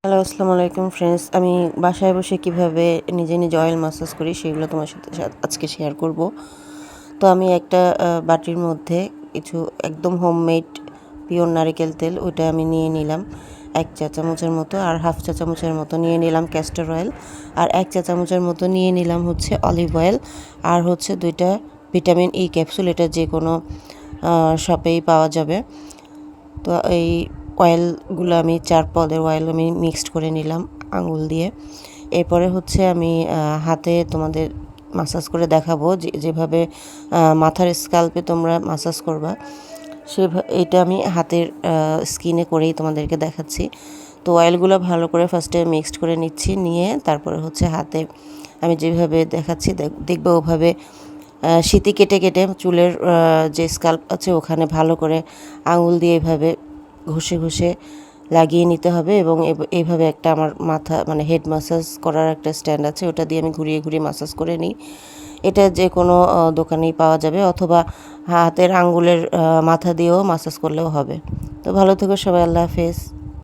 Hello, আসসালামু আলাইকুম friends. আমি বাসায় বসে কিভাবে নিজে নিজে অয়েল ম্যাসাজ করি সেগুলো তোমার সাথে আজকে শেয়ার করব। তো আমি একটা বাটির মধ্যে কিছু একদম হোমমেড পিওর নারিকেল তেল ওইটা আমি নিয়ে নিলাম 1 চা চামচের মতো, আর 1/2 চা চামচের মতো নিয়ে নিলাম ক্যাস্টর অয়েল, আর 1 চা চামচের মতো নিয়ে নিলাম হচ্ছে অলিভ অয়েল, আর হচ্ছে 2টা ভিটামিন ই ক্যাপসুল। এটা যে কোনো শপেই পাওয়া যাবে। তো এই অয়েলগুলো আমি 4 পদের অয়েল আমি মিক্সড করে নিলাম আঙুল দিয়ে। এরপরে হচ্ছে আমি হাতে তোমাদের মাসাজ করে দেখাবো, যেভাবে মাথার স্ক্যাল্পে তোমরা মাসাজ করবা এটা আমি হাতের স্কিনে করেই তোমাদেরকে দেখাচ্ছি। তো অয়েলগুলো ভালো করে ফার্স্টে মিক্সড করে নিচ্ছি, নিয়ে তারপরে হচ্ছে হাতে আমি যেভাবে দেখাচ্ছি দেখবে ওভাবে সিঁতি কেটে কেটে চুলের যে স্ক্যাল্প আছে ওখানে ভালো করে আঙুল দিয়ে এভাবে ঘষে ঘষে লাগিয়ে নিতে হবে। এবং এইভাবে একটা আমার মাথা মানে হেড মাসাজ করার একটা স্ট্যান্ড আছে, ওটা দিয়ে আমি ঘুরিয়ে ঘুরিয়ে মাসাজ করে নিই। এটা যে কোনো দোকানেই পাওয়া যাবে, অথবা হাতের আঙ্গুলের মাথা দিয়েও মাসাজ করলেও হবে। তো ভালো থেকো সবাই, আল্লাহ হাফেজ।